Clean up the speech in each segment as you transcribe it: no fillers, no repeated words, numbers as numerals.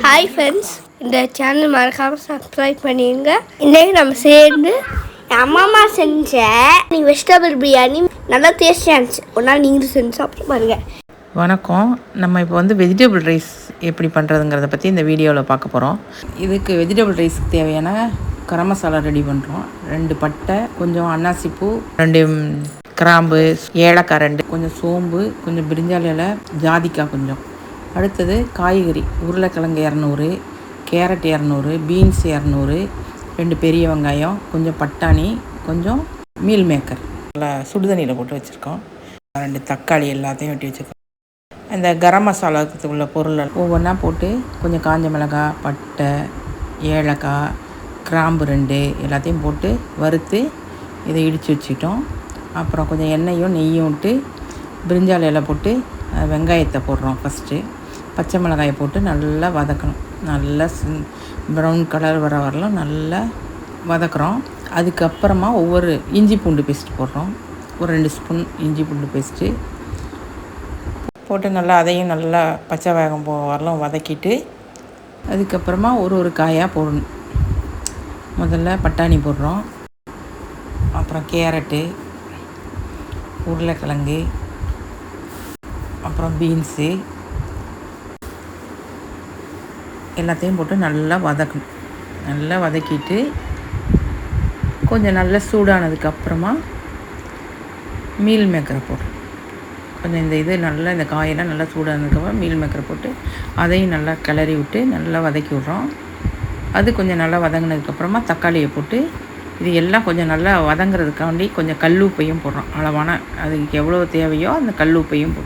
Hi friends, இந்த channel மறக்காமல் subscribe பண்ணிடுங்க. இன்றைக்கி நம்ம சேர்ந்து என் அம்மா செஞ்ச வெஜிடபிள் பிரியாணி நல்லா டேஸ்டியாக இருந்துச்சு. ஒரு நாள் நீங்களும் செஞ்சு சாப்பிட்டு பாருங்கள். வணக்கம். நம்ம இப்போ வெஜிடபிள் ரைஸ் எப்படி பண்ணுறதுங்கிறத பற்றி இந்த வீடியோவில் பார்க்க போகிறோம். இதுக்கு வெஜிடபிள் ரைஸுக்கு தேவையான கரம் மசாலா ரெடி பண்ணுறோம். 2 பட்டை, கொஞ்சம் அன்னாசிப்பூ, 2 கிராம்பு, ஏலக்காய் 2, கொஞ்சம் சோம்பு, கொஞ்சம் பிரிஞ்சால் இலை, ஜாதிக்காய் கொஞ்சம். அடுத்தது காய்கறி, உருளைக்கிழங்கு 200, கேரட் 200, பீன்ஸ் 200, 2 பெரிய வெங்காயம், கொஞ்சம் பட்டாணி, கொஞ்சம் மீல் மேக்கர் நல்லா சுடுதண்ணியில் போட்டு வச்சுருக்கோம். 2 தக்காளி எல்லாத்தையும் வெட்டி வச்சுருக்கோம். இந்த கரம் மசாலாவுக்கு உள்ள பொருள் ஒவ்வொன்றா போட்டு கொஞ்சம் காஞ்ச மிளகாய், பட்டை, ஏலக்காய், கிராம்பு 2 எல்லாத்தையும் போட்டு வறுத்து இதை இடித்து வச்சுக்கிட்டோம். அப்புறம் கொஞ்சம் எண்ணெயும் நெய்யும் விட்டு பிரிஞ்சால் இலை போட்டு வெங்காயத்தை போடுறோம். ஃபஸ்ட்டு பச்சை மிளகாயை போட்டு நல்லா வதக்கணும். நல்லா ப்ரௌன் கலர் வரலாம் நல்லா வதக்குறோம். அதுக்கப்புறமா ஒவ்வொரு இஞ்சி பூண்டு பேஸ்ட் போடுறோம். ஒரு 2 ஸ்பூன் இஞ்சி பூண்டு பேஸ்ட்டு போட்டு நல்லா அதையும் நல்லா பச்சை வேகம் வரலாம் வதக்கிட்டு அதுக்கப்புறமா ஒரு காயாக போடணும். முதல்ல பட்டாணி போடுறோம், அப்புறம் கேரட்டு, உருளைக்கிழங்கு, அப்புறம் பீன்ஸு எல்லாத்தையும் போட்டு நல்லா வதக்கணும். நல்லா வதக்கிட்டு கொஞ்சம் நல்லா சூடானதுக்கப்புறமா மீல் மேக்கரை போடுறோம். கொஞ்சம் இந்த காயெல்லாம் நல்லா சூடானதுக்கப்புறம் மீல் மேக்கரை போட்டு அதையும் நல்லா கிளறி விட்டு நல்லா வதக்கி விட்றோம். அது கொஞ்சம் நல்லா வதங்கினதுக்கப்புறமா தக்காளியை போட்டு இது எல்லாம் கொஞ்சம் நல்லா வதங்குறதுக்காண்டி கொஞ்சம் கல் உப்பையும் போடுறோம். அளவான அதுக்கு எவ்வளோ தேவையோ அந்த கல் உப்பையும்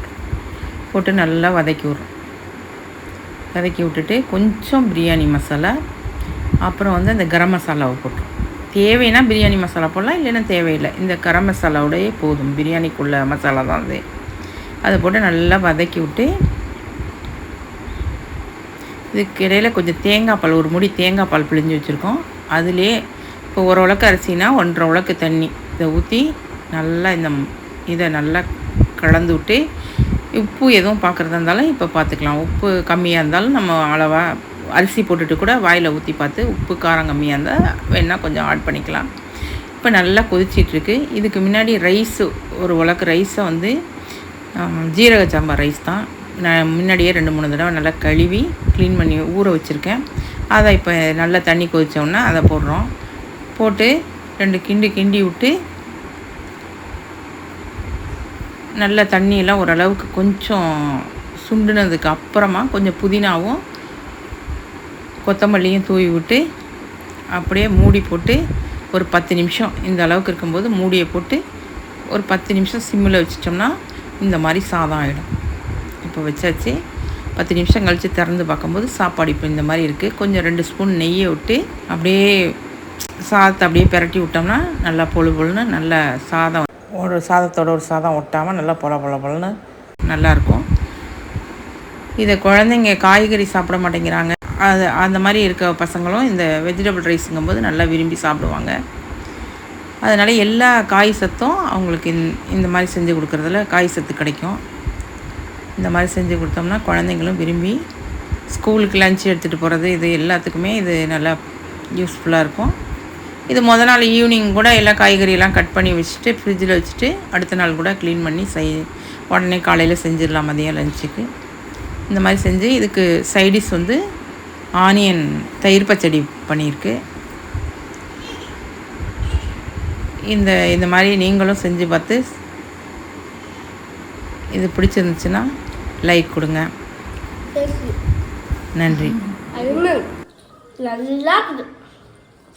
போட்டு நல்லா வதக்கி விட்றோம். வதக்கி விட்டுட்டு கொஞ்சம் பிரியாணி மசாலா, அப்புறம் அந்த கரம் மசாலாவை போட்டோம். தேவைன்னா பிரியாணி மசாலா போடலாம், இல்லைன்னா தேவையில்லை. இந்த கரம் மசாலாவோடையே போதும், பிரியாணிக்குள்ள மசாலா தான் அது. அதை போட்டு நல்லா வதக்கி விட்டு இதுக்கு இடையில் கொஞ்சம் தேங்காய் பால், ஒரு முடி தேங்காய் பால் பிழிஞ்சு வச்சுருக்கோம். அதிலே இப்போ 1 உலக்கு அரிசினா 1.5 உலக்கு தண்ணி இதை ஊற்றி நல்லா இதை நல்லா கலந்து விட்டு உப்பு எதுவும் பார்க்குறதா இருந்தாலும் இப்போ பார்த்துக்கலாம். உப்பு கம்மியாக இருந்தாலும் நம்ம அளவாக அரிசி போட்டுட்டு கூட வாயில் ஊற்றி பார்த்து உப்பு காரம் கம்மியாக இருந்தால் வேணால் கொஞ்சம் ஆட் பண்ணிக்கலாம். இப்போ நல்லா கொதிச்சிட்ருக்கு. இதுக்கு முன்னாடி ரைஸு 1 உலக்கு ரைஸை ஜீரக சாம்பார் ரைஸ் தான் நான் முன்னாடியே 2-3 தடவை நல்லா கழுவி க்ளீன் பண்ணி ஊற வச்சுருக்கேன். அதை இப்போ நல்லா தண்ணி கொதித்தோன்னா அதை போடுறோம். போட்டு 2 கிண்டி விட்டு நல்லா தண்ணியெல்லாம் ஓரளவுக்கு கொஞ்சம் சுண்டுனதுக்கு அப்புறமா கொஞ்சம் புதினாவும் கொத்தமல்லியும் தூவி விட்டு அப்படியே மூடி போட்டு ஒரு 10 நிமிஷம் இந்த அளவுக்கு இருக்கும்போது மூடியை போட்டு ஒரு 10 நிமிஷம் சிம்மில் வச்சிட்டோம்னா இந்த மாதிரி சாதம் ஆகிடும். இப்போ வச்சாச்சு. 10 நிமிஷம் கழித்து திறந்து பார்க்கும்போது சாப்பாடு இப்போ இந்த மாதிரி இருக்குது. கொஞ்சம் 2 ஸ்பூன் நெய்யை விட்டு அப்படியே சாதத்தை அப்படியே பிரட்டி விட்டோம்னா நல்லா பொழுன்னு நல்ல சாதம், ஒரு சாதத்தோட ஒரு சாதம் ஒட்டாமல் நல்லா பொலன்னு நல்லாயிருக்கும். இதை குழந்தைங்க காய்கறி சாப்பிட மாட்டேங்கிறாங்க, அந்த மாதிரி இருக்க பசங்களும் இந்த வெஜிடபிள் ரைஸுங்கும்போது நல்லா விரும்பி சாப்பிடுவாங்க. அதனால் எல்லா காய் சத்தும் அவங்களுக்கு இந்த மாதிரி செஞ்சு கொடுக்குறதுல காய் சத்து கிடைக்கும். இந்த மாதிரி செஞ்சு கொடுத்தோம்னா குழந்தைங்களும் விரும்பி ஸ்கூலுக்கு லஞ்ச் எடுத்துகிட்டு போகிறது இது எல்லாத்துக்குமே இது நல்லா யூஸ்ஃபுல்லாக இருக்கும். இது முதல் நாள் ஈவினிங் கூட எல்லா காய்கறியெல்லாம் கட் பண்ணி வச்சுட்டு ஃப்ரிட்ஜில் வச்சுட்டு அடுத்த நாள் கூட க்ளீன் பண்ணி உடனே காலையில் செஞ்சிடலாம். மதியம் லஞ்சுக்கு இந்த மாதிரி செஞ்சு இதுக்கு சைடிஷ் ஆனியன் தயிர் பச்சடி பண்ணியிருக்கு. இந்த மாதிரி நீங்களும் செஞ்சு பார்த்து இது பிடிச்சிருந்துச்சுன்னா லைக் கொடுங்க. நன்றி. நல்லா